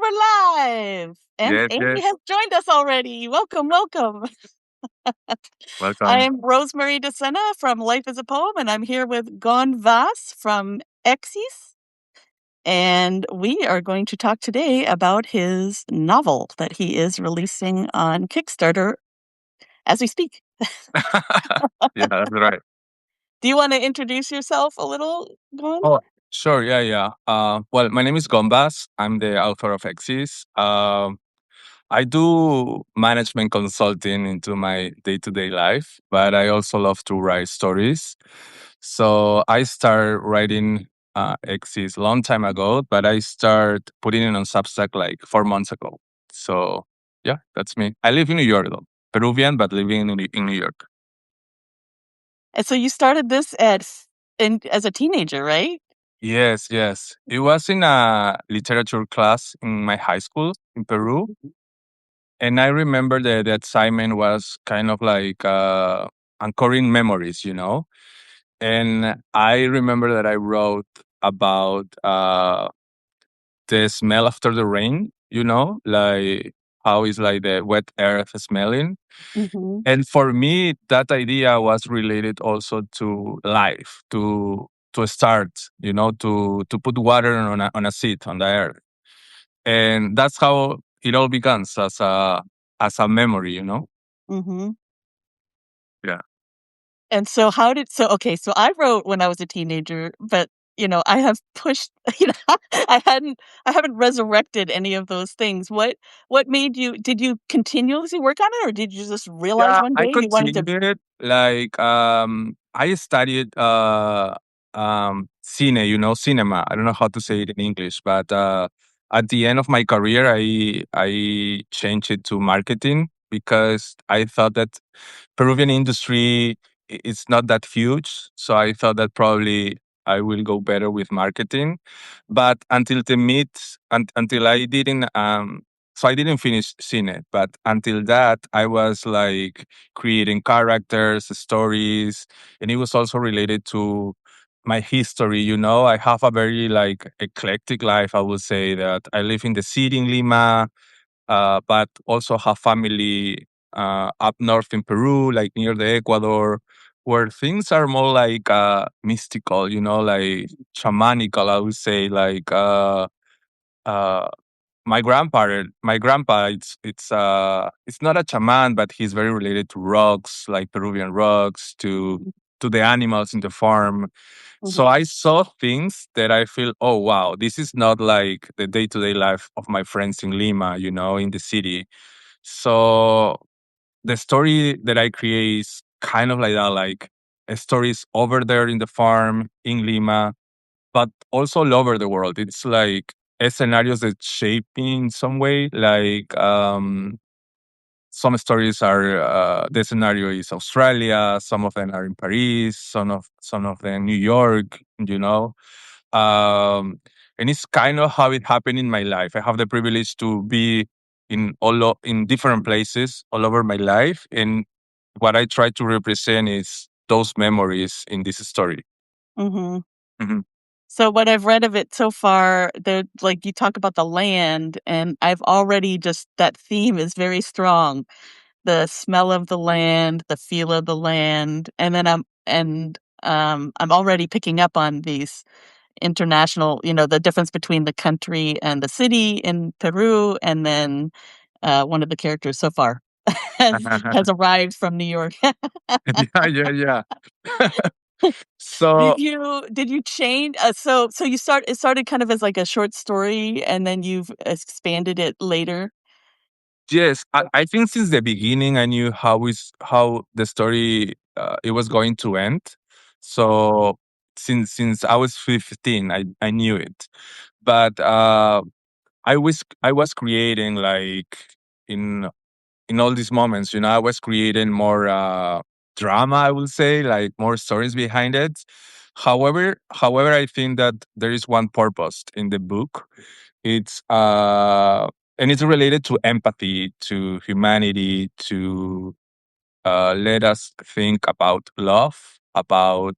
we're live. And Yes, Amy yes. has joined us already. Welcome, welcome. Welcome. I'm Rosemary DeSena from Life is a Poem, and I'm here with Gon Vass from eXis. And we are going to talk today about his novel that he is releasing on Kickstarter as we speak. Yeah, that's right. Do you want to introduce yourself a little, Gon? Oh, sure. Yeah, yeah. Well, my name is Gombas. I'm the author of eXis. I do management consulting into my day-to-day life, but I also love to write stories. So I started writing eXis a long time ago, but I started putting it on Substack like 4 months ago. So yeah, that's me. I live in New York though, Peruvian, but living in New York. And so you started this as a teenager, right? Yes, yes. It was in a literature class in my high school in Peru. And I remember that the assignment was kind of like anchoring memories, you know? And I remember that I wrote about the smell after the rain, you know? Like how is like the wet earth smelling. Mm-hmm. And for me, that idea was related also to life, to start, you know, to put water on a seed on the earth, and that's how it all begins as a memory, you know. Mm-hmm. Yeah, And so so I wrote when I was a teenager, but, I have pushed, I haven't resurrected any of those things. What made you did you continuously work on it, or did you just realize yeah. one I day you wanted to? continued like I studied cine, you know, cinema. I don't know how to say it in English, but at the end of my career, I changed it to marketing because I thought that Peruvian industry is not that huge, so I thought that probably I will go better with marketing. But until I didn't so I didn't finish cine, but until that I was like creating characters, stories, and it was also related to my history. You know, I have a very like eclectic life. I would say that I live in the city in Lima, but also have family up north in Peru, like near the Ecuador, where things are more like mystical, you know, like shamanical. I would say, like uh, my grandpa, it's not a shaman, but he's very related to rocks, like Peruvian rocks, to the animals in the farm. So Mhm. I saw things that I feel, oh wow, this is not like the day to day life of my friends in Lima, you know, in the city. So the story that I create is kind of like that, like stories over there in the farm in Lima, but also all over the world. It's like scenarios that shape me in some way. Like some stories are the scenario is Australia, some of them are in Paris, some of them New York, you know. And it's kind of how it happened in my life. I have the privilege to be in different places all over my life, and what I try to represent is those memories in this story. Mhm. Mhm. So what I've read of it so far, like, you talk about the land, and I've already just that theme is very strong. The smell of the land, the feel of the land, and then I'm already picking up on these international, the difference between the country and the city in Peru, and then, one of the characters so far has arrived from New York. Yeah, yeah, yeah. So Did you change, so it started kind of as like a short story, and then you've expanded it later? yes, I think since the beginning I knew how the story it was going to end. So since I was 15, I knew it. But I was creating like in in all these moments, you know, I was creating more drama, I would say, like more stories behind it. However, I think that there is one purpose in the book. It's and it's related to empathy, to humanity, to let us think about love, about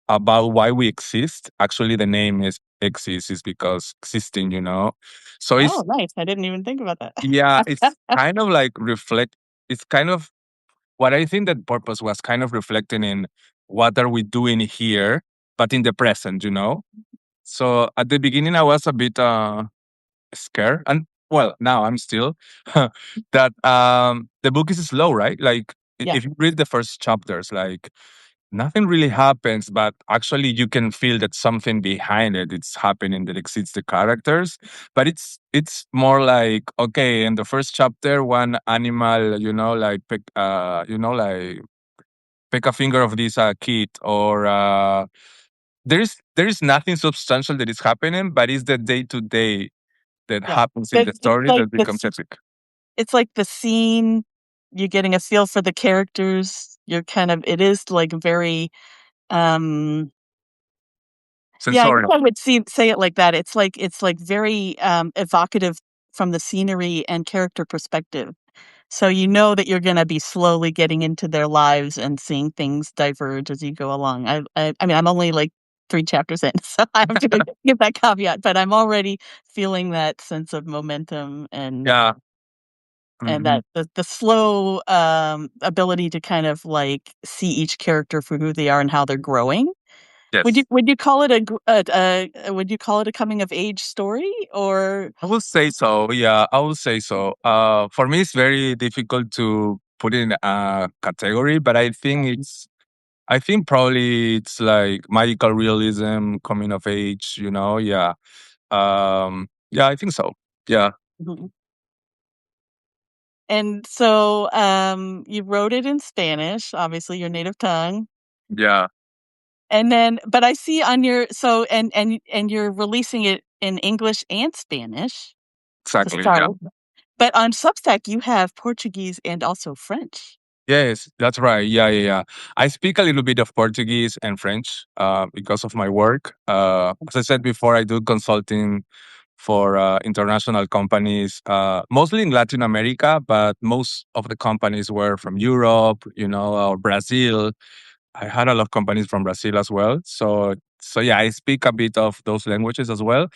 why we exist. Actually, the name is eXis is because existing, you know. So Oh, it's nice. I didn't even think about that. yeah, it's kind of like reflect. It's kind of what I think that purpose was kind of reflecting in what are we doing here, but in the present, you know. So at the beginning, I was a bit scared, and well, now I'm still that the book is slow, right? Like Yeah. if you read the first chapters, like nothing really happens, but actually you can feel that something behind it it's happening that exceeds the characters. But it's more like okay, in the first chapter, one animal, you know, like pick, like pick a finger of this kid, or there is nothing substantial that is happening, but it's the day to day that Yeah. happens in But the story that becomes epic. it's like the scene, you're getting a feel for the characters. You're kind of it is like very um yeah, I guess Sensorial. I would say it like that. It's like very evocative from the scenery and character perspective. So you know that you're gonna be slowly getting into their lives and seeing things diverge as you go along. I mean, I'm only like 3 chapters in, so I have to give that caveat, but I'm already feeling that sense of momentum Yeah. and Mhm. that the slow, ability to kind of, like, see each character for who they are and how they're growing. Yes. Would you call it would you call it a coming of age story or I would say so. Yeah, I would say so. For me, it's very difficult to put in a category, but I think probably it's like magical realism, coming of age, you know? Yeah. Yeah, I think so. Yeah. Mhm. And so, you wrote it in Spanish, obviously your native tongue, Yeah, and then but I see on your so and you're releasing it in English and Spanish to exactly. start Yeah. with, but on Substack, you have Portuguese and also French. Yes, that's right. Yeah, yeah, yeah. I speak a little bit of Portuguese and French because of my work. As I said before, I do consulting for international companies, mostly in Latin America, but most of the companies were from Europe, you know, or Brazil. I had a lot of companies from Brazil as well. So yeah, I speak a bit of those languages as well.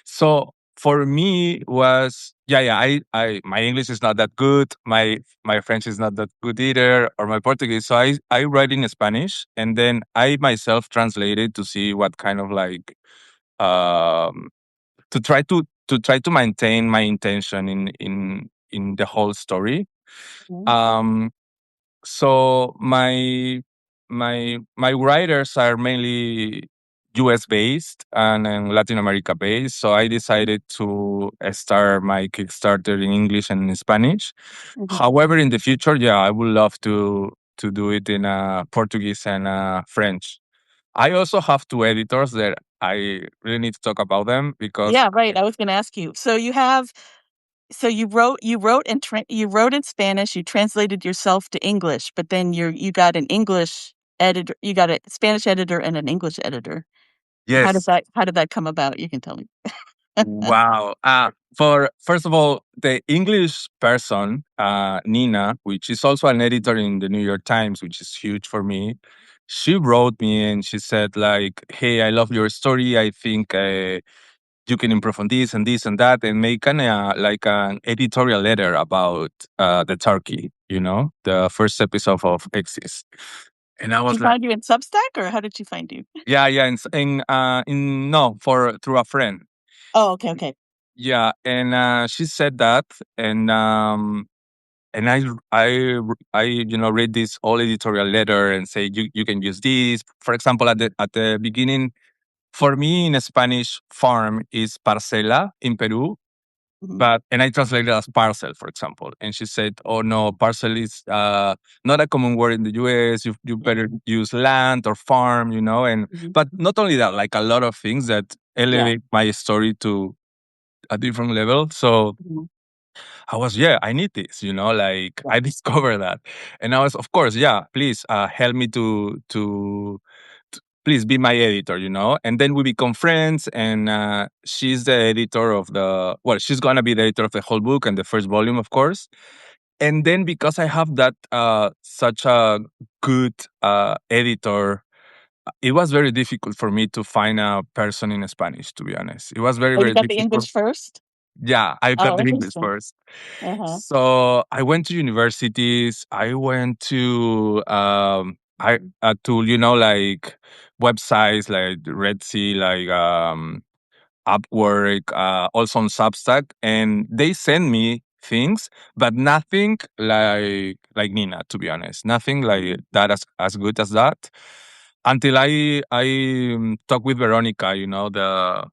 So for me was yeah, I my English is not that good. My French is not that good either, or my Portuguese. So I write in Spanish, and then I myself translate it to see what kind of like um to try to maintain my intention in the whole story. Mhm, Um so my writers are mainly US based and Latin America based. So I decided to start my Kickstarter in English and in Spanish. mhm. However, in the future, yeah, I would love to do it in Portuguese and French. I also have two editors that I really need to talk about them because Yeah, right, I was gonna ask you. So you have so you wrote in Spanish, you translated yourself to English, but then you got an English editor you got a Spanish editor and an English editor. yes. How did that come about? You can tell me. Wow. For first of all, the English person, Nina, which is also an editor in the New York Times, which is huge for me, she wrote me and she said like, "Hey, I love your story. I think you can improve on this and this and that, and make like an editorial letter about the turkey. You know, the first episode of eXis." And I She was like, found you in Substack, or how did she find you? "Yeah, yeah." In no, for through a friend. Oh, okay, okay. Yeah, and she said that, and and I read this whole editorial letter and say you can use this. For example, at the beginning, for me in Spanish, farm is parcela in Peru, Mhm, but and I translated as parcel, for example. And she said, "Oh no, parcel is not a common word in the U.S. You yeah, better use land or farm, you know." And mhm, but not only that, like a lot of things that yeah, elevate my story to a different level. So mhm, I was, yeah, I need this, you know, like yeah, I discovered that. And I was, of course, yeah, please help me please be my editor, you know. And then we become friends, and she's the editor of well, she's going to be the editor of the whole book and the first volume, of course. And then because I have that such a good editor, it was very difficult for me to find a person in Spanish, to be honest. It was very, Oh, you very got the difficult. English first? Yeah, I got Oh, the English interesting. first. Uh-huh. So I went to universities. I went to like websites like Red Sea, like Upwork, also on Substack, and they send me things, but nothing like Nina, to be honest. Nothing like that as good as that. Until I talked with Veronica, the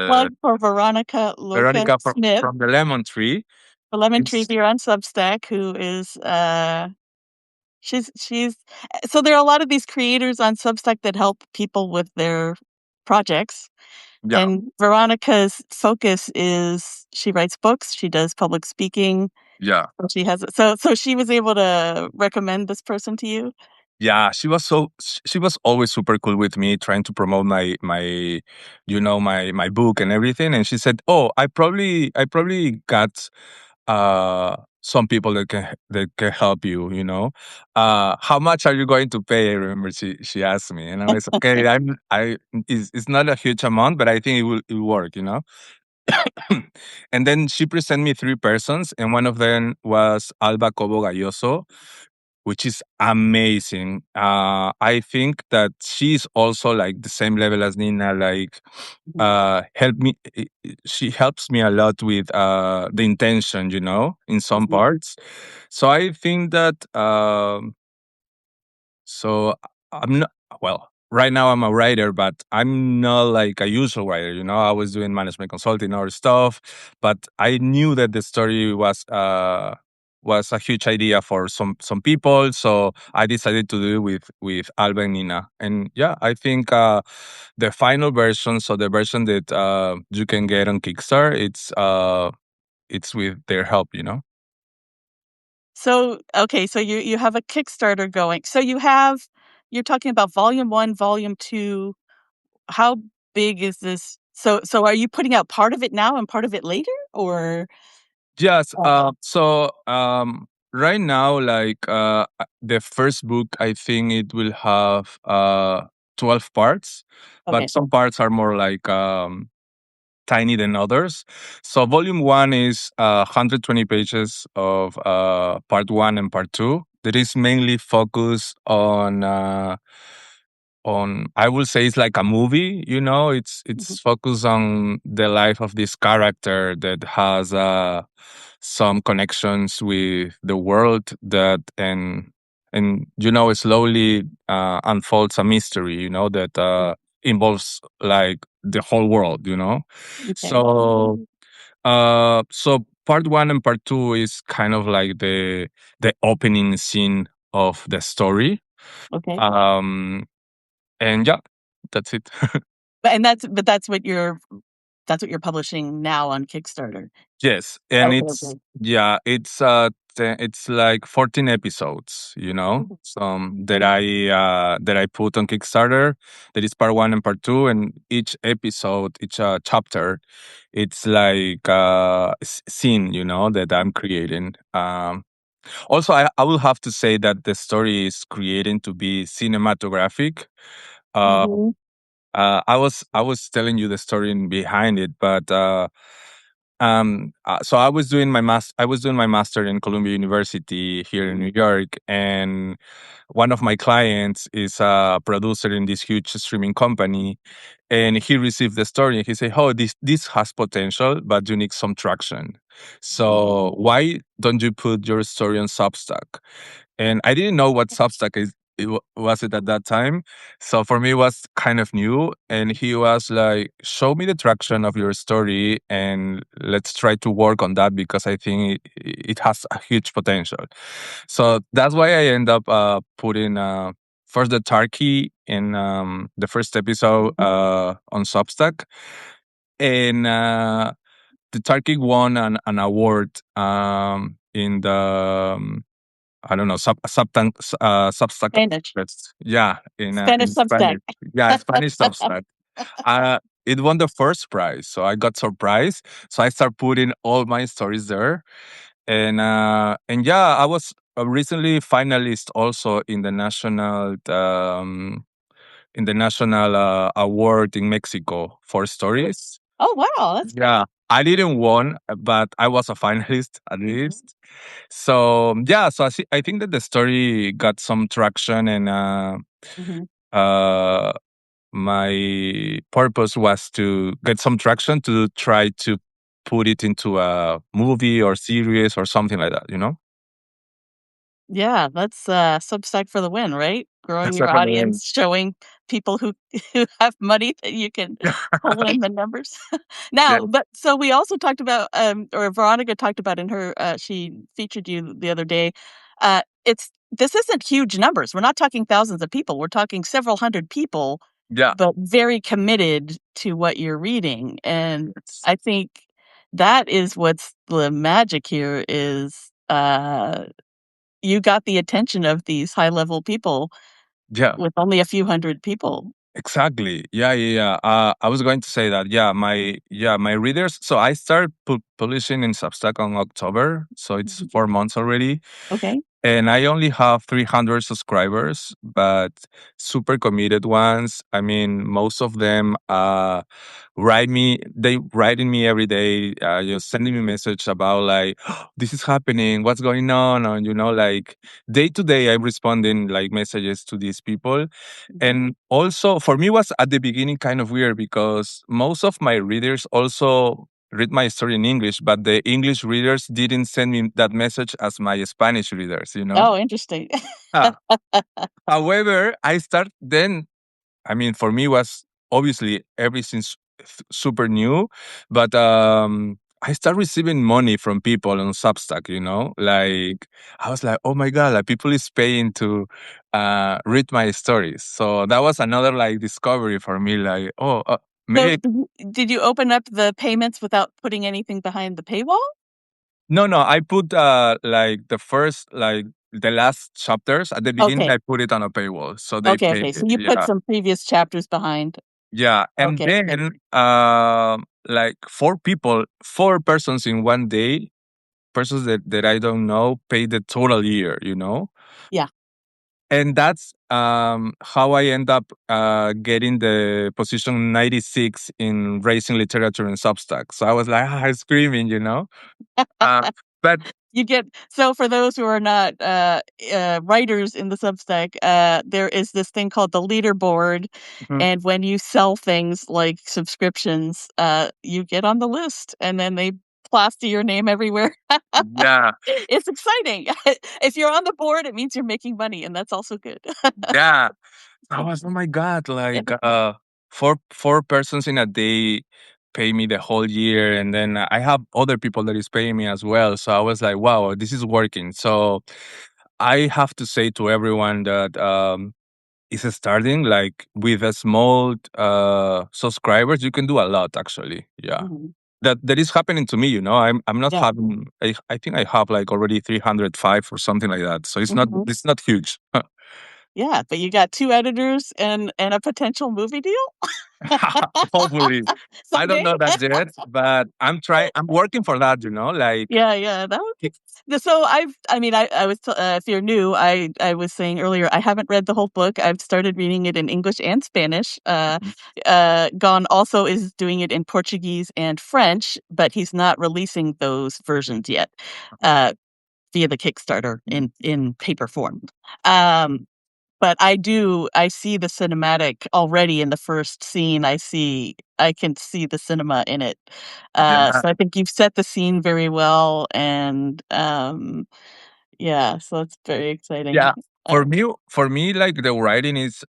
Plug for Veronica Lucas Veronica Smith, from the Lemon Tree. the Lemon Tree It's Beer on Substack, who is she's so there are a lot of these creators on Substack that help people with their projects. Yeah, And Veronica's focus is she writes books, she does public speaking. yeah. So she has so she was able to recommend this person to you? Yeah, she was always super cool with me, trying to promote my book and everything. And she said, "Oh, I probably got some people that can help you. How much are you going to pay?" I remember she asked me, and I was okay. It's not a huge amount, but I think it will work. And then she presented me three persons, and one of them was Alba Cobo Galloso, which is amazing. I think that she's also like the same level as Nina. Like, Mhm, help me. She helps me a lot with the intention, in some mhm. parts. So I think that. So I'm not well. Right now I'm a writer, but I'm not like a usual writer. I was doing management consulting or stuff, but I knew that the story was a huge idea for some people, so I decided to do it with Alba and Nina. And yeah, I think the final version, so the version that you can get on Kickstarter, it's with their help. So, okay, so you have a Kickstarter going. So you're talking about volume 1, volume 2. How big is this? So are you putting out part of it now and part of it later, or Yes. uh, Right now, like the first book, I think it will have 12 parts, but okay. some parts are more like tiny than others. So volume one is 120 pages of part one and part two. That is mainly focused on I will say it's like a movie. It's Mhm, focused on the life of this character that has some connections with the world that and slowly unfolds a mystery, that mhm. involves like the whole world. Okay. So part one and part two is kind of like the opening scene of the story. Okay. um and yeah, that's it. But that's what you're publishing now on Kickstarter. Yes, and Okay, it's okay. yeah, it's like 14 episodes, Mhm, some that I put on Kickstarter. That is part one and part two, and each episode, each chapter, it's like scene, that I'm creating. Also, I will have to say that the story is creating to be cinematographic. Uh, mhm, I was telling you the story behind it, but so I was doing my master in Columbia University here in New York, and one of my clients is a producer in this huge streaming company, and he received the story and he said, "Oh, this has potential, but you need some traction. So why don't you put your story on Substack?" And I didn't know what Substack is. Was it at that time? So for me, it was kind of new. And he was like, "Show me the traction of your story, and let's try to work on that because I think it has a huge potential." So that's why I end up putting first the turkey in the first episode on Substack, and the turkey won an award in the I don't know, Substack. Spanish. Yeah, Spanish in Substack. Spanish. Yeah, Spanish Substack. Uh, it won the first prize, so I got surprised. So I start putting all my stories there, and yeah, I was recently finalist also in the national in the national award in Mexico for stories. Oh, wow, that's great. Yeah, I didn't won, but I was a finalist at least. So yeah, so I think that the story got some traction, and Mhm. uh, my purpose was to get some traction to try to put it into a movie or series or something like that. You know, Yeah, that's, Substack for the win, right? Growing that's your definitely. audience, showing people who who have money that you can pull in the numbers. Yeah, Now, but so we also talked about, or Veronica talked about in her, she featured you the other day. It's this isn't huge numbers. We're not talking thousands of people. We're talking several hundred people, yeah, but very committed to what you're reading. And it's- I think that is what's the magic here is, you got the attention of these high level people yeah. with only a few hundred people. Exactly. Yeah, yeah, yeah. I was going to say that. Yeah, my readers. So I started publishing in Substack on October, so it's Mhm. 4 months already, Okay. and I only have 300 subscribers, but super committed ones. I mean, most of them they writing me every day, just sending me message about like, this is happening, what's going on, and like day to day, I'm responding like messages to these people. Mhm. And also for me was at the beginning kind of weird because most of my readers also read my story in English, but the English readers didn't send me that message as my Spanish readers. Oh, interesting. Ah, however, I start then. I mean, for me was obviously everything's super new, but I start receiving money from people on Substack. Like I was like, oh my god, like people is paying to read my stories. So that was another like discovery for me. Like, oh, So maybe did you open up the payments without putting anything behind the paywall? no, no. I put like the first like the last chapters at the beginning. Okay. I put it on a paywall, so they Okay, pay. okay. So you put Yeah. some previous chapters behind. Yeah, and Okay, okay. then like four persons in one day, persons that I don't know, pay the total year. Yeah. And that's how I end up getting the position 96 in racing literature and Substack. So I was like, screaming. Uh, but You get so for those who are not writers in the Substack, there is this thing called the leaderboard, mhm, and when you sell things like subscriptions, you get on the list, and then they plaster your name everywhere. yeah, It's exciting. If you're on the board, it means you're making money, and that's also good. yeah. I was, oh my God, like four persons in a day pay me the whole year. And then I have other people that is paying me as well. So I was like, wow, this is working. So I have to say to everyone that is starting like with a small subscribers, you can do a lot actually. Yeah. Mhm. That is happening to me. I'm not Yeah. having I think I have like already 305 or something like that. So it's not Mhm. it's not huge. Yeah, but you got 2 editors and a potential movie deal Hopefully. I don't someday? know that yet, but I'm trying. I'm working for that. Like, Yeah, yeah, that would be so I mean, I was t if you're new, I was saying earlier, I haven't read the whole book. I've started reading it in English and Spanish. Gon also is doing it in Portuguese and French, but he's not releasing those versions yet, uh, via the Kickstarter in paper form. Um, but I see the cinematic already in the first scene. I can see the cinema in it. yeah, So I think you've set the scene very well, and, yeah, so it's very exciting. yeah. Uh, For me, like the writing is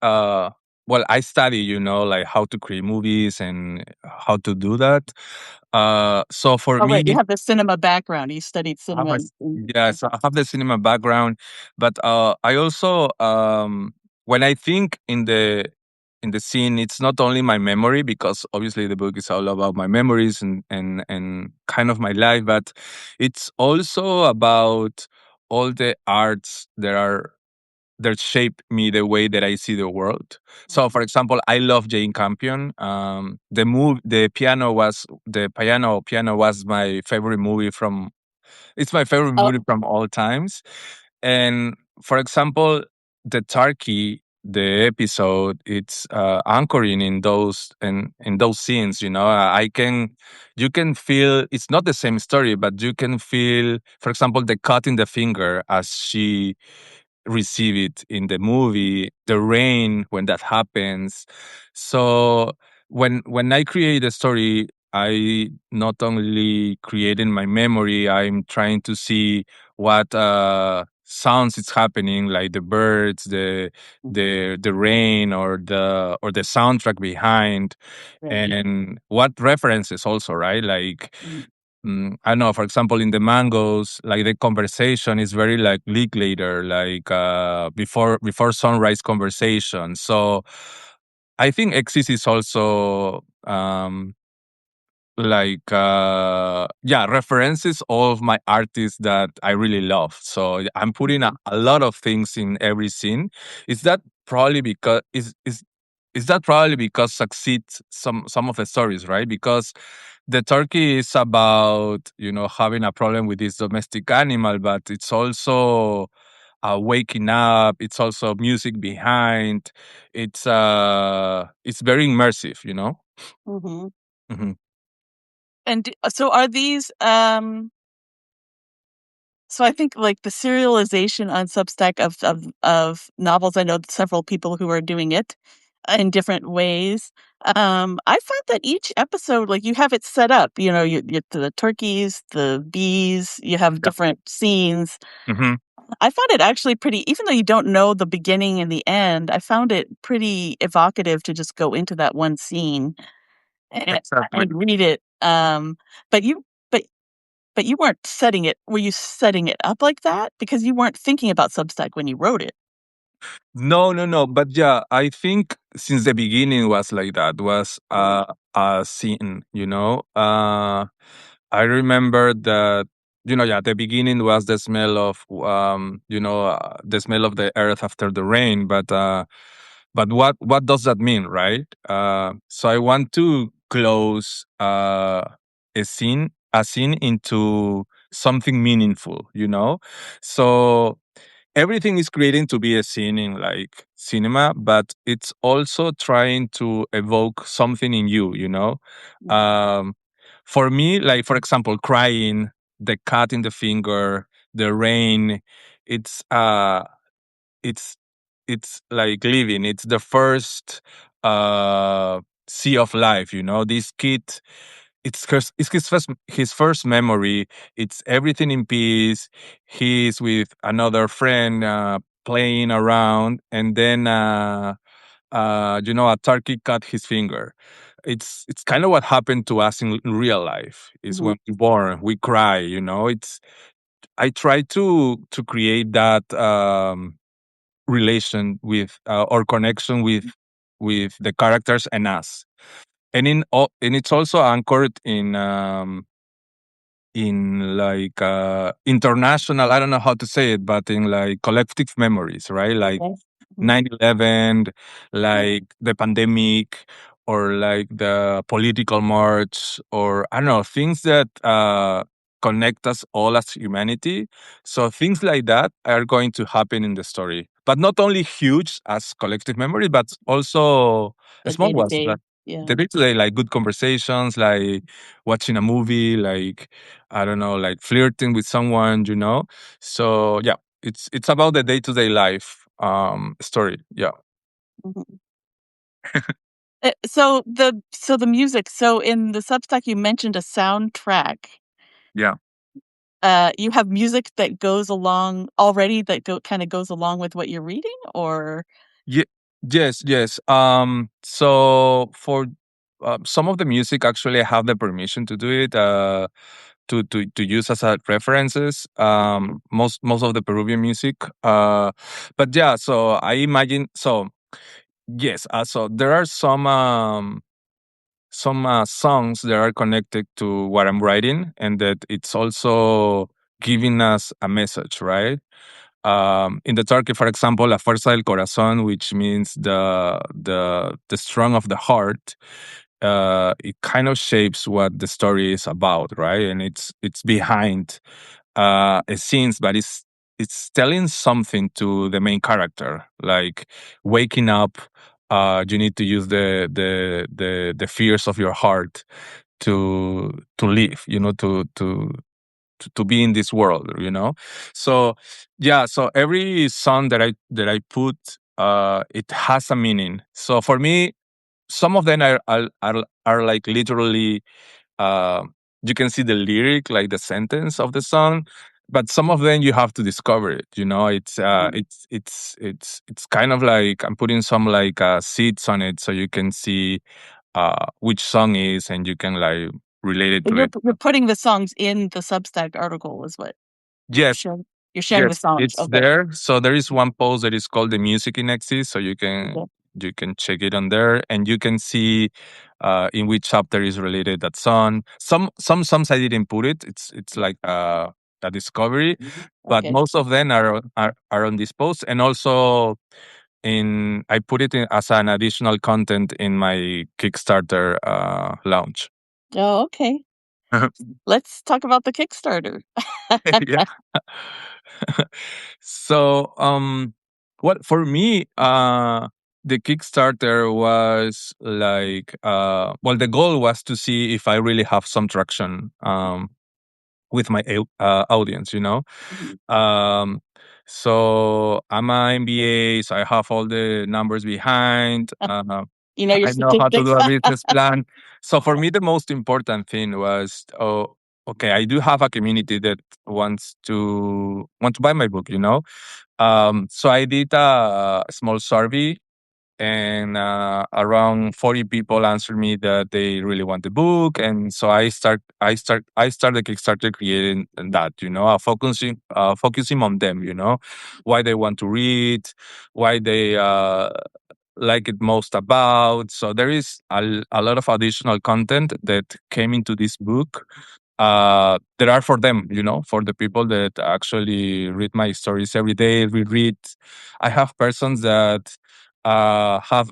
well, I study, like how to create movies and how to do that. So for oh, me, right, you have the cinema background. You studied I have cinema yeah, so I have the cinema background, but I also when I think in the scene, it's not only my memory because obviously the book is all about my memories and kind of my life, but it's also about all the arts that shape me the way that I see the world. So, for Mhm. example, I love Jane Campion. The piano was my favorite movie from it's my favorite Oh, movie from all times. And for example, the turkey. the episode, it's anchoring in those scenes. I can you can feel it's not the same story, but you can feel, for example, the cut in the finger as she receive it in the movie, the rain when that happens. So when I create a story, I not only create in my memory, I'm trying to see what sounds it's happening, like the birds, the rain, or the soundtrack behind, Right. and what references also, right? Like, I don't know, for example, in the mangoes, like the conversation is very like later, like before sunrise conversation. So I think eXis is also like yeah, references all of my artists that I really love. So I'm putting a lot of things in every scene. Is that probably because is that probably because succeeds some of the stories, right? Because the turkey is about having a problem with this domestic animal, but it's also waking up. It's also music behind. It's very immersive. Mm-hmm. Hmm. And so are these so I think like the serialization on Substack of novels, I know several people who are doing it in different ways. I find that each episode, like you have it set up, you the turkeys, the bees, you have different scenes. Hmm. I found it actually pretty, even though you don't know the beginning and the end, I found it pretty evocative to just go into that one scene and, Exactly. and read it. But you, but but you weren't setting it were you setting it up like that? Because you weren't thinking about Substack when you wrote it. No, no, no. But yeah, I think since the beginning was like that, was a scene. I remember that, yeah, the beginning was the smell of, the smell of the earth after the rain. But what does that mean, right? So I want to close a scene into something meaningful. So everything is creating to be a scene in like cinema, but it's also trying to evoke something in you. Mhm, Um, for me, like for example, crying, the cut in the finger, the rain, it's uh it's it's like living. It's the first sea of life. This kid, it's his first memory. It's everything in peace. He's with another friend, playing around, and then a turkey cut his finger. It's kind of what happened to us in real life. Is mhm, when we born, we cry. It's I try to create that relation with, or connection with the characters and us, and it's also anchored in like international, I don't know how to say it, but in like collective memories, right? Like okay. Mhm, 9/11, like the pandemic, or like the political march, or I don't know, things that connect us all as humanity. So things like that are going to happen in the story, but not only huge as collective memory, but also the small ones, day-to-day, like yeah. the day to day, like good conversations, like watching a movie, like I don't know, like flirting with someone. So yeah, it's about the day to day life story. Yeah. Mhm. So the music, so in the Substack, you mentioned a soundtrack. Yeah. You have music that goes along already that kinda goes along with what you're reading, or Ye- yes, yes. So for some of the music, actually, I have the permission to do it. To use as a references. Most of the Peruvian music. But yeah. So I imagine. So yes. So there are some songs that are connected to what I'm writing, and that it's also giving us a message, right? In the Turkey, for example, La Fuerza del Corazón, which means the strong of the heart. It kind of shapes what the story is about, right? And it's behind scenes, but it's telling something to the main character, like waking up. You need to use the fears of your heart to live, to be in this world, so yeah, so every song that I put, it has a meaning. So for me, some of them are like literally, uh, you can see the lyric, like the sentence of the song, but some of them you have to discover it. It's kind of like I'm putting some like seeds on it, so you can see which song is, and you can like relate it But to you're it. you're putting the songs in the Substack article is what you're Yes, sharing. You're sharing the yes, songs. it's Okay. there. So there is one post that is called the music in eXis, so Okay. you can check it on there, and you can see in which chapter is related that song. Some songs I didn't put it. It's like a discovery, but Okay. most of them are on this post, and also in I put it in as an additional content in my Kickstarter launch. Oh, okay. Let's talk about the Kickstarter. Yeah. So, what for me, the Kickstarter was like, well, the goal was to see if I really have some traction, with my audience, Mhm. Um, so I'm a MBA, so I have all the numbers behind. You know your I know how to do statistics. a business plan. So for me, the most important thing was, oh, okay, I do have a community that want to buy my book. So I did a small survey, and around 40 people answered me that they really want the book, and so I started Kickstarter creating that, focusing on them, why they want to read, why they like it most about. So there is a lot of additional content that came into this book, that are for them, for the people that actually read my stories every day, reread. I have persons that have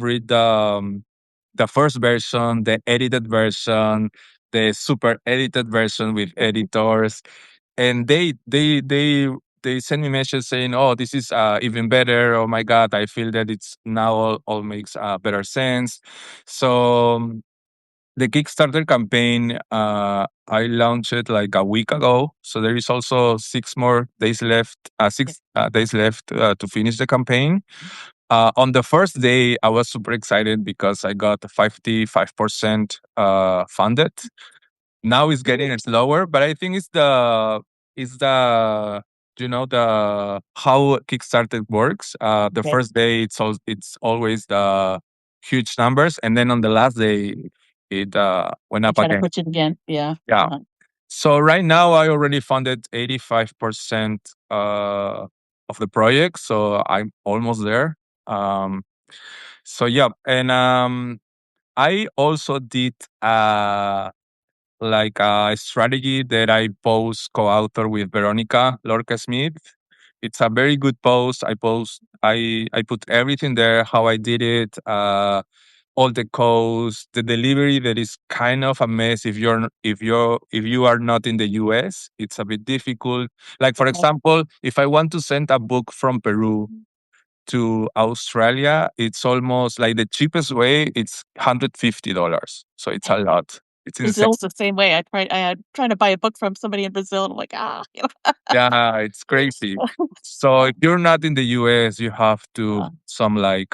read the first version, the edited version, the super edited version with editors, and they send me messages saying, "Oh, this is even better. Oh my God, I feel that it's now all makes better sense." So the Kickstarter campaign, I launched it like a week ago. So there is also 6 more days left, Yeah. 6 days left to finish the campaign. On the first day, I was super excited because I got 55% funded. Now it's getting slower, but I think it's the the how Kickstarter works. The Okay. first day it's always the huge numbers, and then on the last day it went They up try to again. push it again. Yeah. Yeah. Uh-huh. So right now I already funded 85% of the project, so I'm almost there. Um, so yeah, and I also did like a strategy that I post co-author with Veronica Lorca Smith. It's a very good post. I put everything there, how I did it, all the codes, the delivery that is kind of a mess if you are not in the US. It's a bit difficult. Like for Okay. example, if I want to send a book from Peru to Australia, it's almost like the cheapest way, it's $150. So it's a lot. It's insane. Brazil's the same way. I'm trying to buy a book from somebody in Brazil, and I'm like, Yeah, it's crazy. So if you're not in the US, you have to uh, some like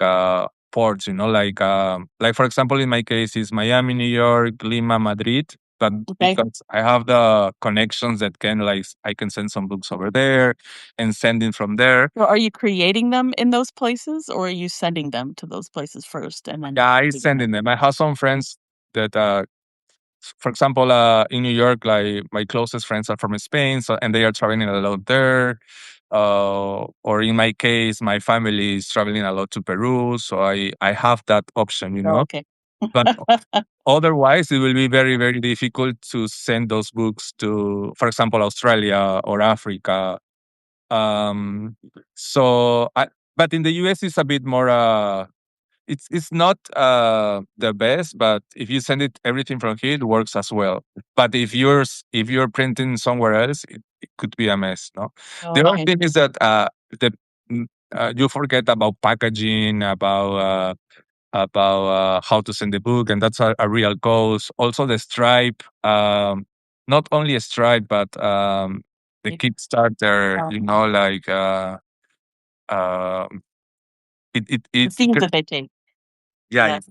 ports, like for example in my case is Miami, New York, Lima, Madrid. But okay. because I have the connections that can like I can send some books over there and send it from there. So are you creating them in those places, or are you sending them to those places first and then Yeah, I doing send them? in them. I have some friends that for example, in New York, like my closest friends are from Spain, so and they are traveling a lot there. Or in my case, my family is traveling a lot to Peru, so I have that option. Oh, okay. But otherwise, it will be very very difficult to send those books to, for example, Australia or Africa. Um, so, but in the US, it's a bit more. It's not the best, but if you send it everything from here, it works as well. But if you're printing somewhere else, it could be a mess. No, Oh, the other okay. thing is that the mm, you forget about packaging, about how to send the book, and that's a real cost. Also, the Stripe, not only a Stripe, but the It, Kickstarter. oh, You know, like um, the it themes that they take. yeah, Yes. it's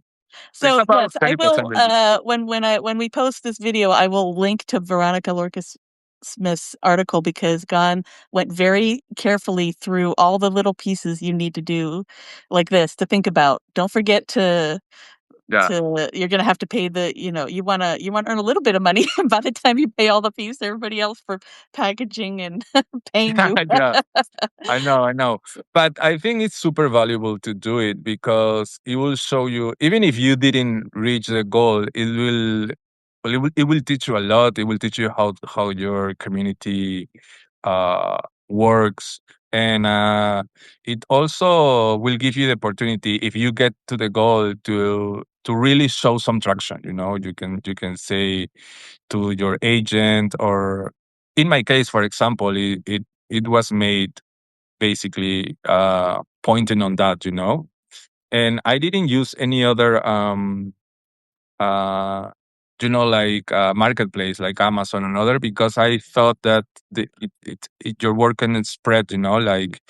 So about yes, I 30% will. maybe. When we post this video, I will link to Veronica Lorcas Smith's article because Gon went very carefully through all the little pieces you need to do, like this, to think about. Don't forget Yeah, to you're gonna have to pay the you wanna earn a little bit of money by the time you pay all the fees to everybody else for packaging and paying you. yeah. I know. But I think it's super valuable to do it because it will show you, even if you didn't reach the goal, it will teach you a lot. It will teach you how your community uh, works. And it also will give you the opportunity, if you get to the goal, to really show some traction. You know, you can say to your agent, or in my case, for example, it was made basically pointing on that, you know. And I didn't use any other, uh, like marketplace like Amazon and other, because I thought that your work can spread, you know, like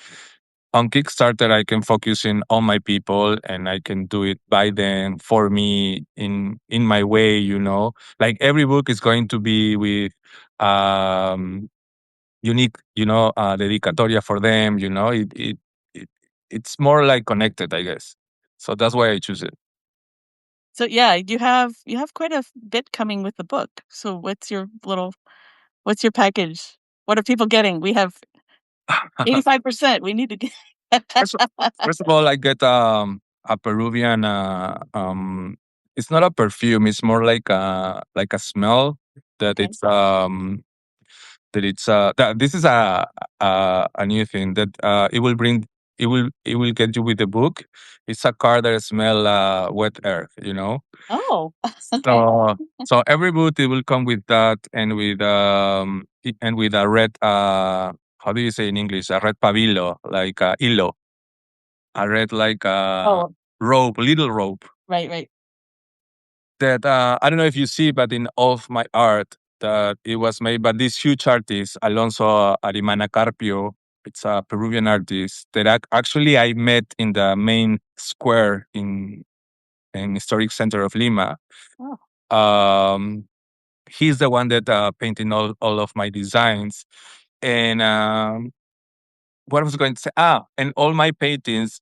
on Kickstarter, I can focus in on my people and I can do it by them for me in my way, you know. Like every book is going to be with um unique, dedicatoria for them. You know, it it's more like connected, I guess. So that's why I choose it. So yeah, you have quite a bit coming with the book. So what's your package? What are people getting? We have 85%. We need to get first, first of all, I get a Peruvian. It's not a perfume. It's more like a smell that Okay. this is a new thing that it will get you with the book. It's a car that smell wet earth, you know. Oh, okay. So every boot, it will come with that, and with a red, how do you say in English, a red pabilo, like hilo, a red, like Oh, rope, little rope. right, right. That I don't know if you see, but in all of my art, that it was made by this huge artist, Alonso Arimana Carpio. It's a Peruvian artist that actually I met in the main square in historic center of Lima. Oh, Um, he's the one that painted all of my designs. And what I was going to say, and all my paintings,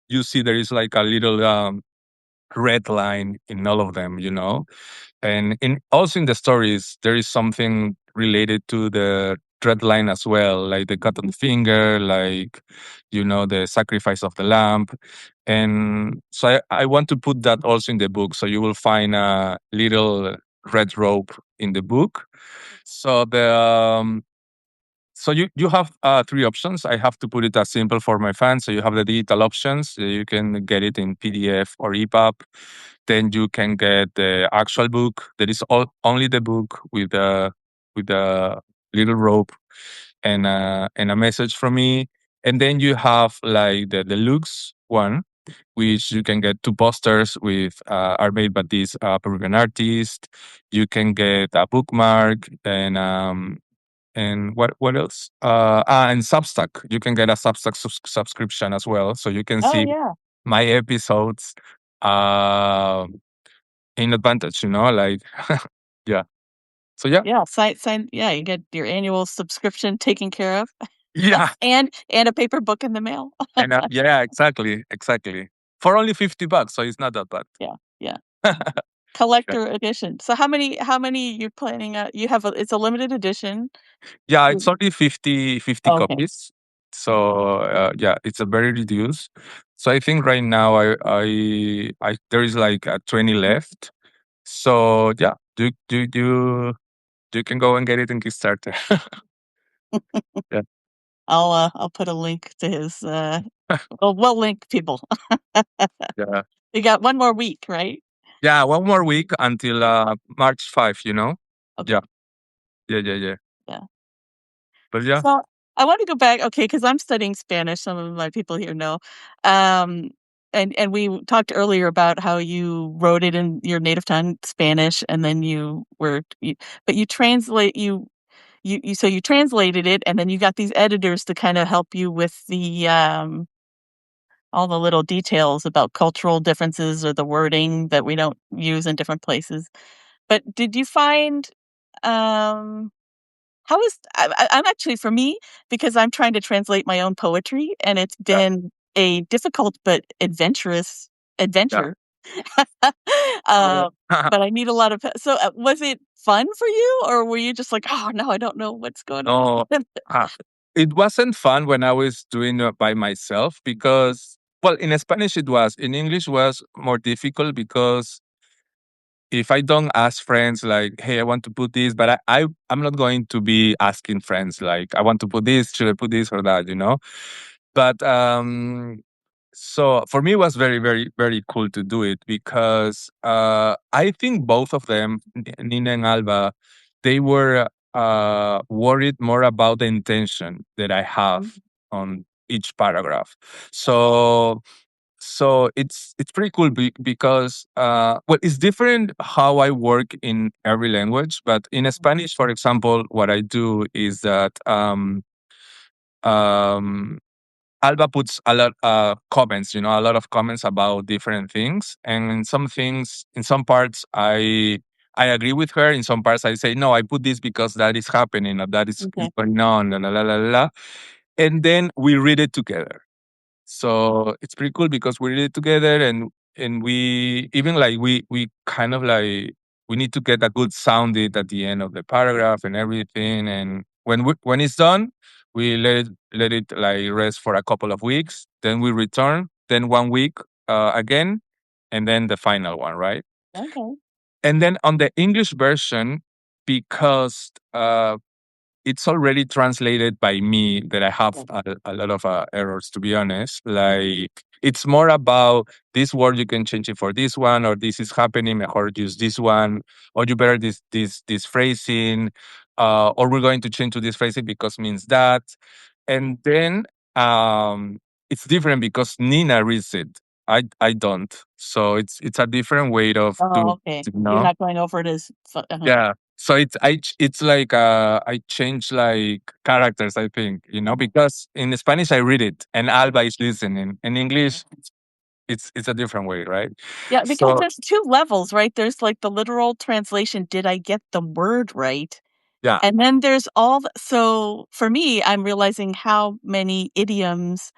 you see there is like a little red line in all of them, you know. And also in the stories, there is something related to the red line as well, like the cut on the finger, like, the sacrifice of the lamb. And so I want to put that also in the book. So you will find a little red rope in the book. So you have three options. I have to put it as simple for my fans. So you have the digital options. You can get it in PDF or EPUB. Then you can get the actual book. That is only the book with a little rope and a message from me. And then you have like the deluxe one, which you can get two posters with are made by this Peruvian artist. You can get a bookmark and what else? And Substack. You can get a Substack subscription as well, so you can oh see yeah, my episodes uh, in advantage. Like yeah. So yeah, yeah. Sign. Yeah, you get your annual subscription taken care of, yeah, and a paper book in the mail. and yeah, exactly. For only $50, so it's not that bad. Yeah, yeah. Yeah, Collector edition. So how many you're planning? You have it's a limited edition. yeah, it's Mm. only 50 Oh, okay. copies. So yeah, it's a very reduced. So I think right now I there is like 20 left. So yeah, you can go and get it in Kickstarter. Yeah, I'll put a link to his. We'll link people. yeah, You got one more week, right? yeah. One more week until March 5. Okay. Yeah, yeah, yeah, yeah. Yeah. But yeah, So I want to go back, okay, because I'm studying Spanish. Some of my people here know. Um, and we talked earlier about how you wrote it in your native tongue, Spanish, and then but you translate so you translated it, and then you got these editors to kind of help you with all the little details about cultural differences or the wording that we don't use in different places. But did you find um how is I'm actually for me, because I'm trying to translate my own poetry, and it's yeah, been a difficult but adventurous yeah. adventure. Oh. But I need a lot of so, was it fun for you, or were you just like, "Oh, no, I don't know what's going on?" No, ah, it wasn't fun when I was doing it by myself because, well, in Spanish it was. In English was more difficult because if I don't ask friends like, "Hey, I want to put this," but I'm not going to be asking friends like, "I want to put this. Should I put this or that?" You know. But so for me, it was very, very, very cool to do it because I think both of them, Nina and Alba, they were worried more about the intention that I have Mhm. on each paragraph. So it's pretty cool because well, it's different how I work in every language, but in Spanish, for example, what I do is that um Alba puts a lot comments, a lot of comments about different things, and in some things, in some parts, I agree with her. In some parts, I say no, I put this because that is happening, or that is Okay. going on, la la la la la, and then we read it together. So it's pretty cool because we read it together, and we even like we kind of like we need to get a good sounded at the end of the paragraph and everything. And when it's done, we let it like rest for a couple of weeks. Then we return. Then 1 week again, and then the final one, right? Okay. And then on the English version, because it's already translated by me that I have Yeah. a lot of errors, to be honest. Like, it's more about this word, you can change it for this one, or this is happening, mejor use this one, or you better this phrasing, or we're going to change to this phrasing because means that. And then it's different because Nina reads it. I don't. So it's a different way of Oh, doing okay. it, You're not going over it as yeah. So it's like I change like characters, I think, because in Spanish I read it and Alba is listening. In English it's a different way, right? Yeah, because So there's 2 levels, right? There's, like, the literal translation, "Did I get the word right?" yeah, And then there's so for me, I'm realizing how many idioms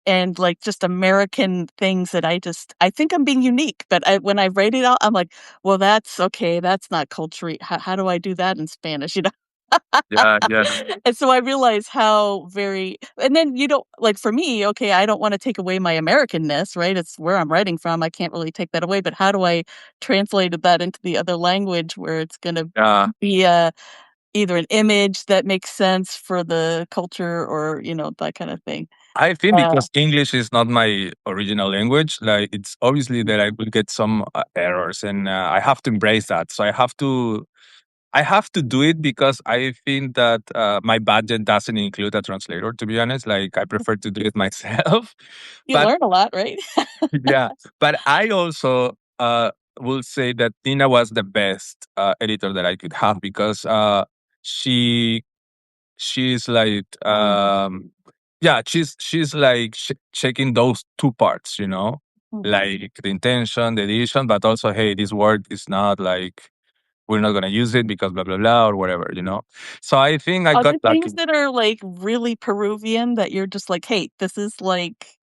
and, like, just American things that I think I'm being unique, but when I write it out, I'm like, "Well, that's okay, that's not culturally how do I do that in Spanish?" You know? yeah, yeah, And so I realize how very and then you don't like, for me, okay, I don't wanna take away my Americanness, right? It's where I'm writing from, I can't really take that away, but how do I translate that into the other language where it's gonna yeah. be a either an image that makes sense for the culture or, that kind of thing. I think Uh, because English is not my original language, like it's obviously that I will get some errors, and I have to embrace that. So I have to do it because I think that my budget doesn't include a translator, to be honest. Like, I prefer to do it myself. you But learn a lot, right? yeah, but I also will say that Tina was the best editor that I could have because she she's like yeah, she's like checking those two parts, Mhm. like the intention, the edition, but also, hey, this word is not like we're not gonna use it because blah blah blah or whatever. So I think I Are got there lucky. things that are, like, really Peruvian that you're just like, "Hey, this is like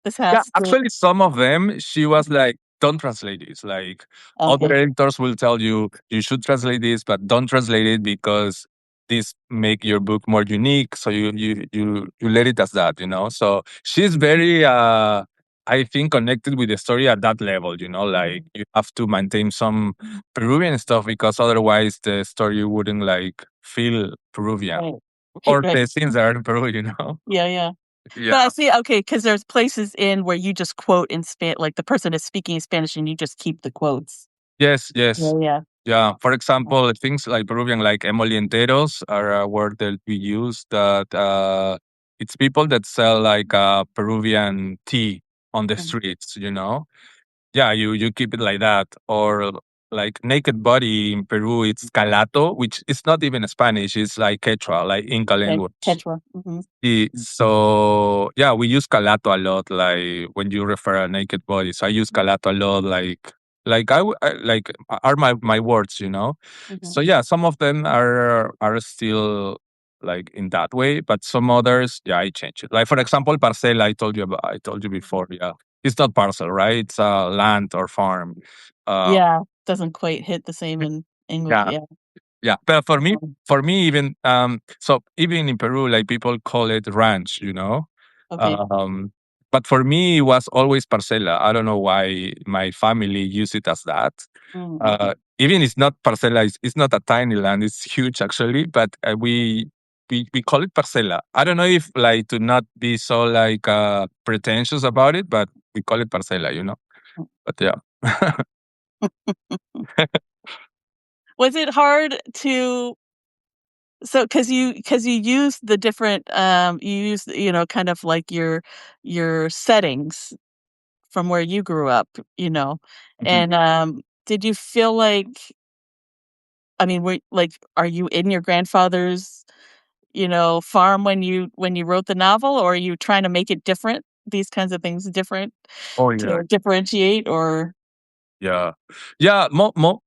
this Yeah, has to" actually, some of them, she was like, don't translate this. Like, other Okay, editors will tell you, you should translate this, but don't translate it because this make your book more unique. So you let it as that. So she's very, I think, connected with the story at that level. Like, you have to maintain some Peruvian stuff because otherwise the story wouldn't like feel Peruvian right. Right, or right. the scenes are in Peru. Yeah, yeah. Yeah. But I see okay, because there's places in where you just quote in like, the person is speaking in Spanish and you just keep the quotes. Yes, Yeah, yes. yeah. Yeah. For example, things like Peruvian, like emolienteros, are a word that we use. That it's people that sell like Peruvian tea on the Mhm. streets. Yeah, you keep it like that. Or like naked body in Peru, it's calato, which is not even Spanish. It's like Quechua, like Inca Okay, language. Quechua. Hmm. So yeah, we use calato a lot. Like when you refer a naked body, so I use calato a lot. Like are my words. Hmm. So yeah, some of them are still like in that way, but some others, yeah, I change it. Like for example, parcela. I told you before. Yeah, it's not parcel, right? It's land or farm. Uh, Yeah, doesn't quite hit the same in English. yeah, Yeah. yeah, but Um, for me, even so, even in Peru, like people call it ranch. okay. Um, but for me, it was always parcela. I don't know why my family use it as that. Mm. Even it's not parcela. It's not a tiny land. It's huge actually, but we call it parcela. I don't know if like to not be so like pretentious about it, but we call it parcela. But yeah. Was it hard to so because you use the different you use kind of like your settings from where you grew up, you know, Mhm. and did you feel like I mean, are you in your grandfather's farm when you wrote the novel, or are you trying to make it different? These kinds of things different Oh yeah. to differentiate, or Yeah. Yeah.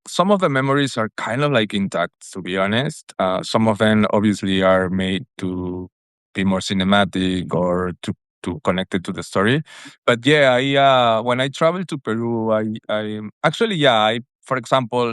Some of the memories are kind of like intact, to be honest. Some of them obviously are made to be more cinematic or to connect it to the story. But yeah, when I traveled to Peru, I actually, yeah, for example,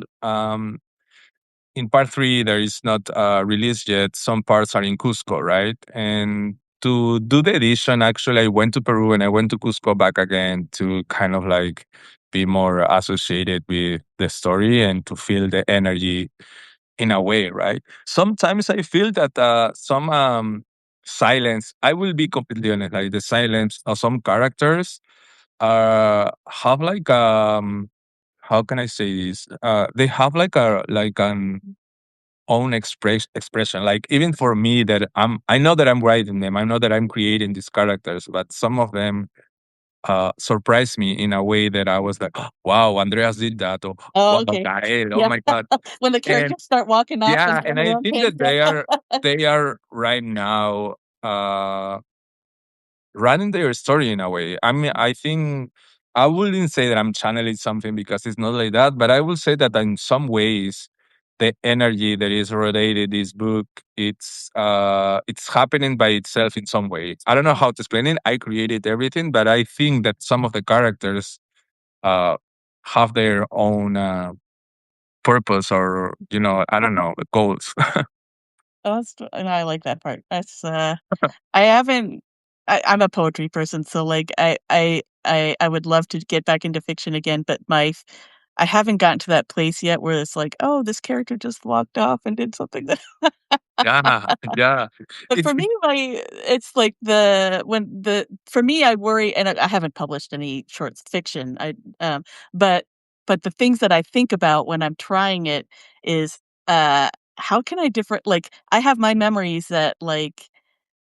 in part three, there is not released yet. Some parts are in Cusco, right? And to do the edition, actually, I went to Peru and I went to Cusco back again to kind of like be more associated with the story and to feel the energy in a way, right? Sometimes I feel that some silence, I will be completely honest, like the silence of some characters have like how can I say this? They have like an own expression. Like even for me, that I know that I'm writing them, I know that I'm creating these characters, but some of them surprised me in a way that I was like, "Oh, wow, Andreas did that," or oh, wow, okay, Gael, oh yeah. my god. When the And characters start walking off yeah, and and doing their I own think thing, that yeah. they are right now uh running their story in a way. I mean, I think I wouldn't say that I'm channeling something because it's not like that, but I will say that in some ways, the energy that is related this book, it's happening by itself in some way. I don't know how to explain it. I created everything, but I think that some of the characters uh have their own purpose, or I don't know, goals. Oh, and I like that part. That's I haven't. I'm a poetry person, so like I would love to get back into fiction again, but I haven't gotten to that place yet where it's like, oh, this character just walked off and did something that. Yeah, yeah. But It's for me, it's like for me, I worry, and I haven't published any short fiction. Um, but the things that I think about when I'm trying it is, how can I different? Like I have my memories that like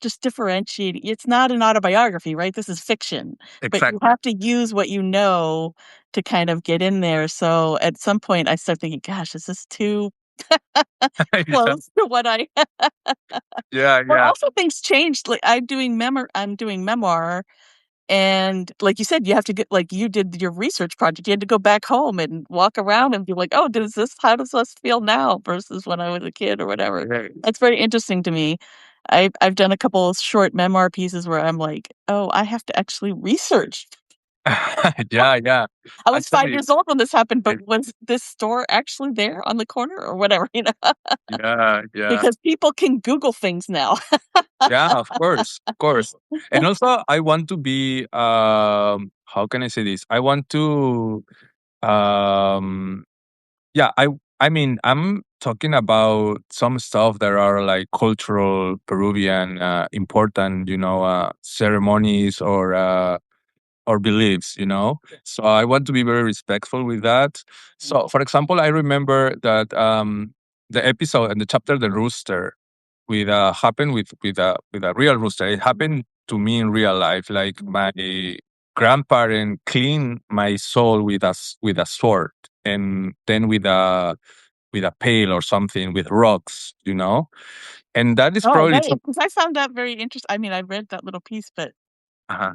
just differentiate. It's not an autobiography, right? This is fiction, but you exactly. have to use what you know to kind of get in there. So at some point, I start thinking, gosh, is this too Yeah, close to what I yeah, well, yeah. also things changed, like, I'm doing memoir, and like you said, you have to get like you did your research project, you had to go back home and walk around and be like, "Oh, how does this feel now versus when I was a kid," or whatever. Right. That's very interesting to me. I've done a couple of short memoir pieces where I'm like, "Oh, I have to actually research." Yeah, yeah. I was 5 Actually, years old when this happened, but I was this store actually there on the corner or whatever, yeah, yeah. because people can Google things now. Yeah, of course, of course. And also I want to be, how can I say this? I want to, um yeah, I mean, I'm talking about some stuff that are like cultural Peruvian, important, ceremonies, or beliefs, you know. So I want to be very respectful with that. So, for example, I remember that the episode and the chapter, the rooster, with happened with a real rooster. It happened to me in real life. Like my grandparent cleaned my soul with with a sword, and then with a pail or something with rocks, you know. And that is Oh, probably that some, because I found that very interesting. I mean, I read that little piece, but uh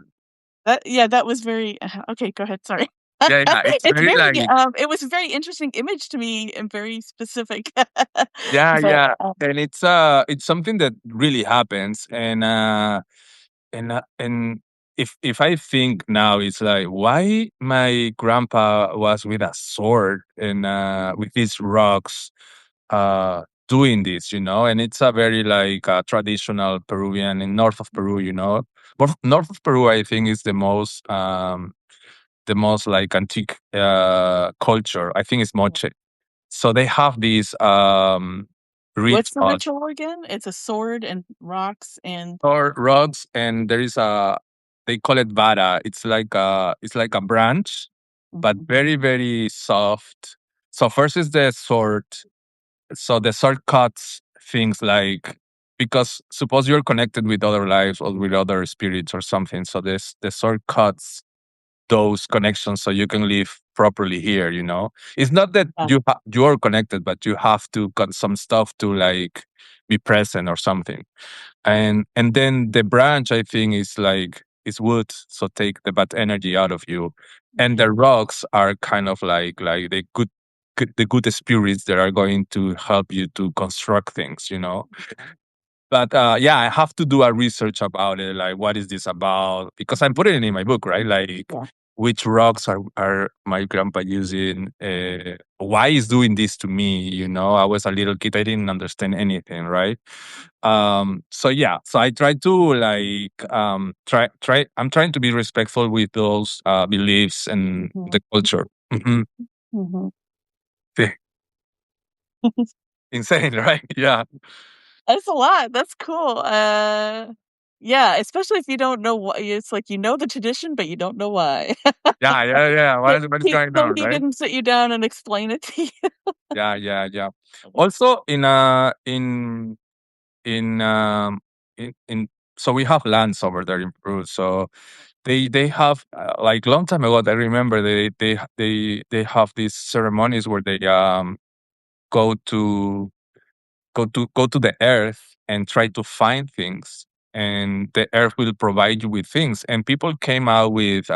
that yeah, that was very okay, go ahead, sorry. yeah, yeah. It's It's very very, like it was a very interesting image to me and very specific. yeah, But, yeah. And it's something that really happens. And if I think now, it's like why my grandpa was with a sword and with these rocks doing this, you know. And it's a very like traditional Peruvian in north of Peru, you know. North of Peru, I think, is the most like antique culture. I think it's Moche. So they have these what's the rituals ritual again? It's a sword and rocks and or rods, and there is a, they call it vara. It's like a branch, but mhm, very very soft. So first is the sword. So the sword cuts things like, because suppose you're connected with other lives or with other spirits or something. So this the sword cuts those connections so you can live properly here, you know. It's not that you're connected, but you have to cut some stuff to like be present or something. And then the branch, I think, is like is wood, so take the bad energy out of you. And the rocks are kind of like the the good spirits that are going to help you to construct things, you know. But yeah, I have to do a research about it. Like, what is this about? Because I'm putting it in my book, right? Like, yeah. which rocks are my grandpa using? Why is doing this to me? You know, I was a little kid. I didn't understand anything, right? So yeah, so I try to like try. I'm trying to be respectful with those beliefs and Mhm, the culture. Mhm. mhm. Insane, right? Yeah. That's a lot, that's cool, yeah, especially if you don't know why it's like you know the tradition, but you don't know why. Yeah, yeah, yeah. But What is going on, he right? didn't sit you down and explain it to you. Yeah, yeah, yeah. Also, in in so we have lands over there in Peru. So they have like long time ago. I remember they have these ceremonies where they go to go to the earth and try to find things, and the earth will provide you with things. And people came out with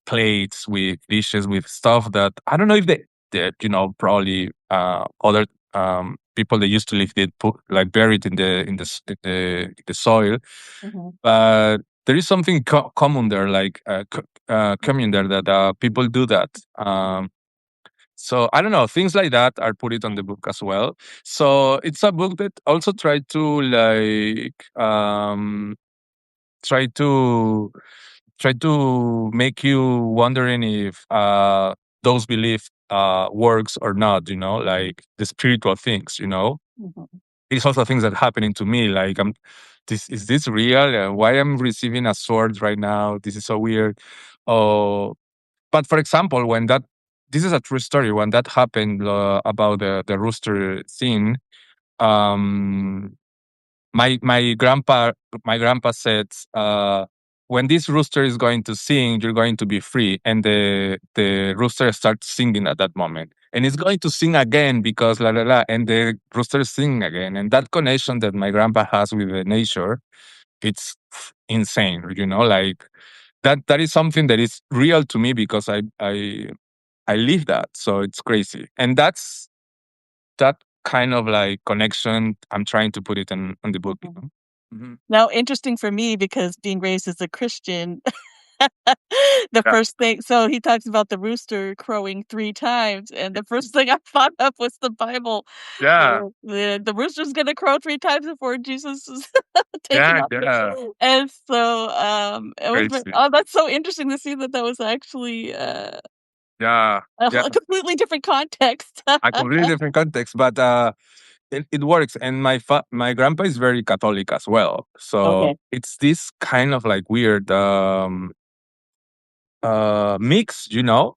plates, with dishes, with stuff that I don't know if they did, you know, probably other people that used to live did put like buried in the soil. Mhm, But there is something common there, like common there that people do that. So I don't know, things like that are put it on the book as well. So it's a book that also tried to like try to try to make you wondering if those beliefs works or not, you know, like the spiritual things, you know. mhm, It's also things that happening to me, like I'm this is this real? Why I'm receiving a sword right now? This is so weird. Oh, but for example, when that, this is a true story, when that happened about the rooster thing, um my grandpa said, when this rooster is going to sing, you're going to be free. And the rooster starts singing at that moment, and it's going to sing again because la la la, and the rooster sing again. And that connection that my grandpa has with the nature, it's insane, you know. Like that is something that is real to me because I live that. So it's crazy. And that's that kind of like connection. I'm trying to put it in on the book, you mhm. know? Mhm. Now, interesting for me because being raised as a Christian, the Yeah, first thing so he talks about the rooster crowing 3 times, and the first thing I thought of was the Bible, yeah, where the rooster's gonna crow 3 times before Jesus is taken yeah, up. yeah. And so, it was ve Crazy. oh, that's so interesting to see that that was actually, Yeah, yeah. a completely different context. A completely different context, but it works. And my grandpa is very Catholic as well, so Okay. it's this kind of like weird mix,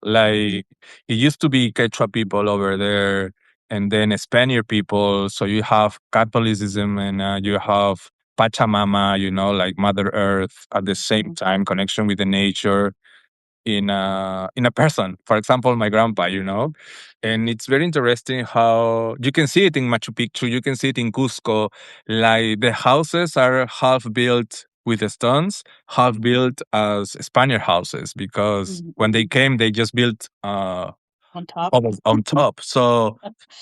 like it used to be Quechua people over there and then Spaniard people. So you have Catholicism and you have Pachamama, like Mother Earth at the same Mhm. time, connection with the nature in a person. For example, my grandpa, and it's very interesting how you can see it in Machu Picchu, you can see it in Cusco. Like the houses are half built with the stones, half built as Spaniard houses because when they Mhm. came, they just built On top. on top. So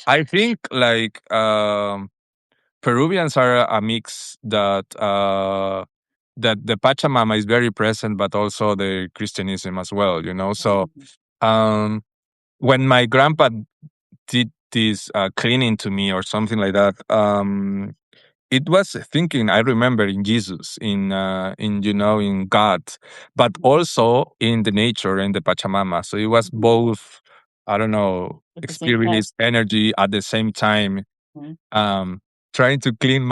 I think like Peruvians are a mix that the Pachamama is very present, but also the Christianism as well. So Mhm. um, when my grandpa did this cleaning to me or something like that, it was thinking. I remember in Jesus, in God, but also in the nature and the Pachamama. So it was Mhm. both. I don't know, At the same time. experience energy at the same time, Mhm. um, trying to clean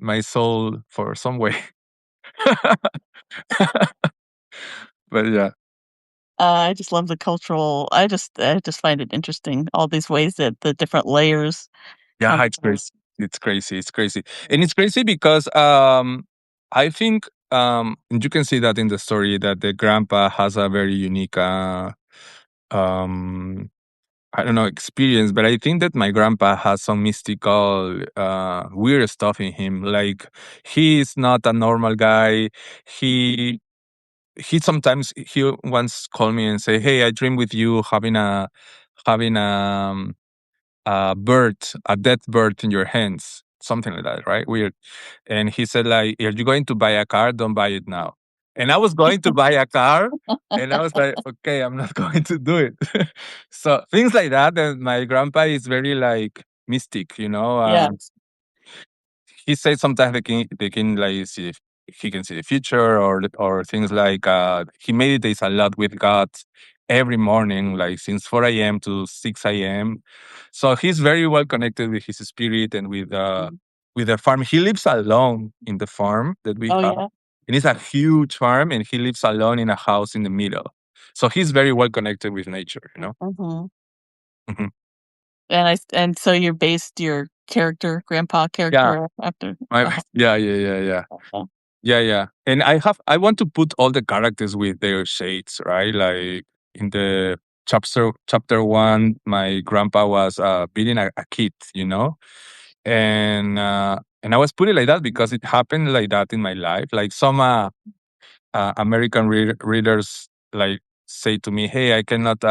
my soul for some way. But yeah, I just love the cultural I just find it interesting, all these ways that the different layers come yeah, it's through. crazy. It's crazy. It's crazy, and it's crazy because I think and you can see that in the story that the grandpa has a very unique um I don't know experience, but I think that my grandpa has some mystical weird stuff in him. Like he's not a normal guy. He sometimes he once called me and say, "Hey, I dream with you having a bird, a dead bird in your hands, something like that, right? Weird." And he said, like, "Are you going to buy a car? Don't buy it now." And I was going to buy a car, and I was like, "Okay, I'm not going to do it." So things like that. And my grandpa is very like mystic, Yeah. he says sometimes they can like see if he can see the future or things like he meditates a lot with God every morning, like since 4 a.m. to 6 a.m. So he's very well connected with his spirit and Mhm. with the farm. He lives alone in the farm that we Oh, have. yeah? And it's a huge farm and he lives alone in a house in the middle. So he's very well connected with nature. Mhm. Mhm. And so you based your character, grandpa Yeah. character after My, yeah, yeah, yeah, yeah. uh-huh. Yeah, yeah. And I want to put all the characters with their shades, right? Like in the chapter 1, my grandpa was beating a kid. And I was putting like that because it happened like that in my life. Like some American readers like say to me, "Hey, I cannot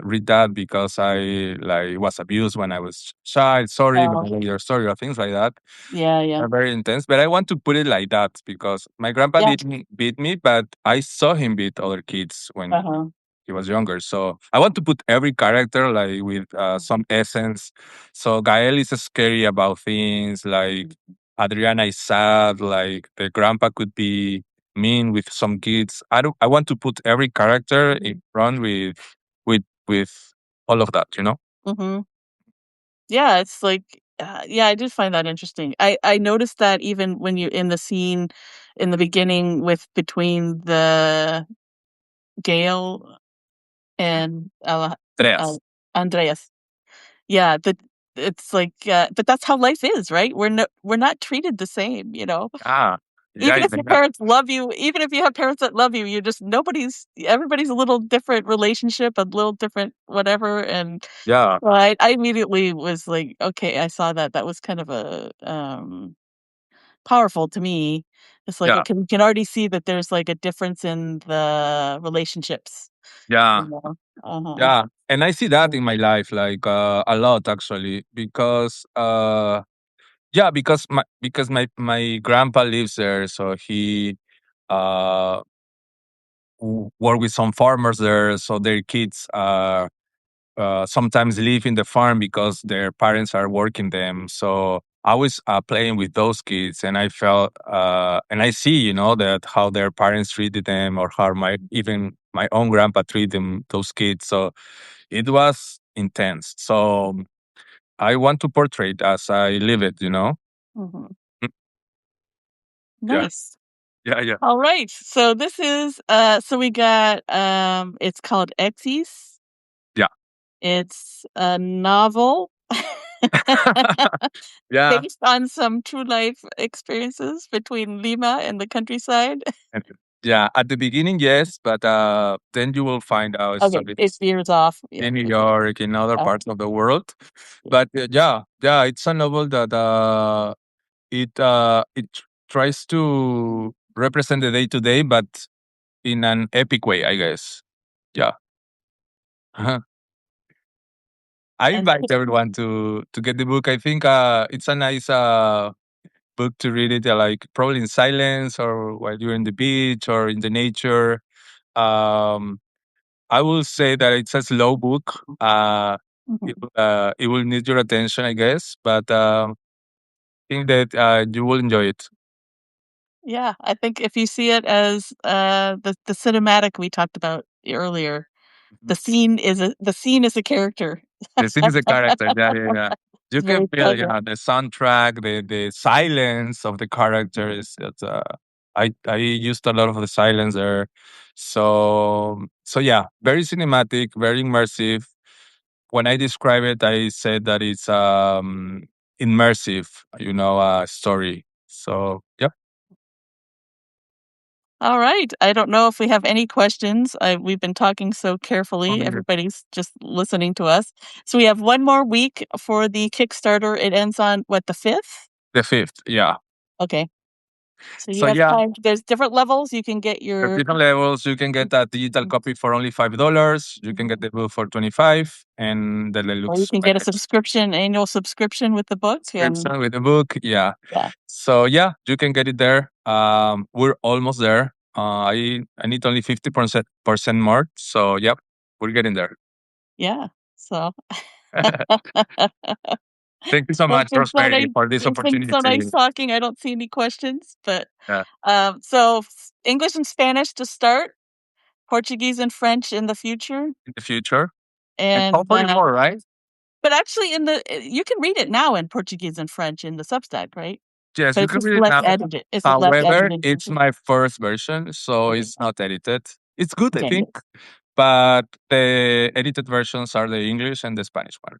read that because I like was abused when I was child. Sorry, but Oh, your story or things like that yeah, yeah. are very intense." But I want to put it like that because my grandpa Yeah. didn't beat me, but I saw him beat other kids when Uh-huh. he was younger. So I want to put every character like with some essence. So Gael is scary about things. Like Adriana is sad. Like the grandpa could be mean with some kids. I don't. I want to put every character in front with all of that. Mhm. Yeah, it's like yeah, I did find that interesting. I noticed that even when you in the scene in the beginning with between the Gail and, Tres. Andreas. Yeah, it's like, but that's how life is, right? We're not treated the same, you know? Ah, yeah, Even yeah, if your yeah. parents love you, even if you have parents that love you, you're just everybody's a little different relationship, a little different whatever, and Yeah, well, I immediately was like, "Okay," I saw that, that was kind of powerful to me. It's like, yeah, okay, you can already see that there's, like, a difference in the relationships, yeah. you know? Uh-huh. Yeah, and I see that Yeah. in my life, like a lot actually, because my grandpa lives there, so he uh work with some farmers there, so their kids sometimes live in the farm because their parents are working them. So I was playing with those kids, and I felt and I see, that how their parents treated them, or how even my own grandpa treated them, those kids. So it was intense. So I want to portray as I live it, you know? Mhm. Mm, yeah, Nice. yeah, yeah. All right. So this is so we got it's called eXis. Yeah. It's a novel Yeah. based on some true life experiences between Lima and the countryside. And yeah, at the beginning, yes, but then you will find out Okay, it stories veers off. Yeah. in New York, in other Oh, parts of the world. yeah. But yeah, yeah, it's a novel that it tries to represent the day to day, but in an epic way, I guess. Yeah. I And invite everyone to get the book. I think it's a nice book to read it like probably in silence or while you're in the beach or in the nature. Um, I will say that it's a slow book. mhm. It will need your attention, I guess, but I think that you will enjoy it. Yeah, I think if you see it as the cinematic we talked about earlier, Mhm. the scene is a character. The scene is a character. Yeah, yeah, yeah. You It's can very feel pleasant. yeah the soundtrack, the silence of the characters. It's, I used a lot of the silence there, so yeah, very cinematic, very immersive. When I describe it, I said that it's immersive, story. So yeah, All right. I don't know if we have any questions. We've been talking so carefully. only Everybody's just listening to us. So we have one more week for the Kickstarter. It ends on what, the 5th? the fifth. Yeah. Okay. So you So have yeah, time. There's different levels. You can get there's your, different levels. You can get a digital copy for only $5. You can get the book for 25, and the or you deluxe can get a package subscription, annual subscription with the book. And subscription with the book. Yeah. yeah, So yeah, you can get it there. We're almost there. I need only 50% more. So yep, we're getting there. yeah. So Thank you so well, much, Rosemary, for this it's been so nice opportunity. talking. I don't see any questions, but Yeah, so English and Spanish to start, Portuguese and French in the future, in the future, and and hopefully more, right? but actually you can read it now in Portuguese and French in the Substack, right? Yes, But you it's can just read it less now. edited. It's a less However, edited it's version. my first version, so Okay. it's not edited. It's good, I Okay. think, but the edited versions are the English and the Spanish one.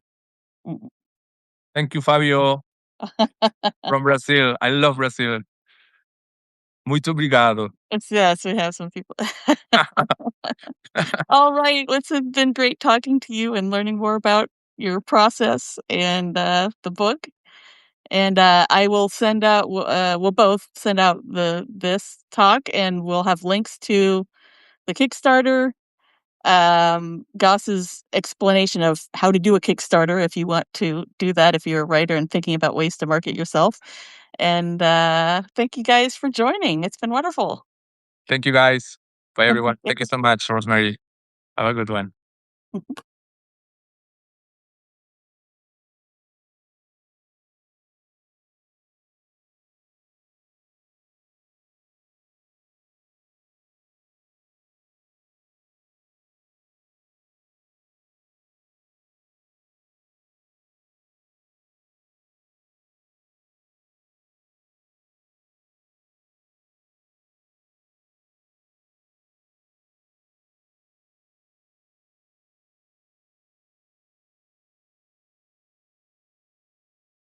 Mm. Thank you, Fabio, from Brazil. I love Brazil. Muito obrigado. Yes, we have some people. All right. It's been great talking to you and learning more about your process and the book. And I will send out. We'll both send out this talk, and we'll have links to the Kickstarter, Goss's explanation of how to do a Kickstarter if you want to do that, if you're a writer and thinking about ways to market yourself. And thank you guys for joining. It's been wonderful. Thank you, guys. Bye, everyone. Thank you so much, Rosemary. Have a good one.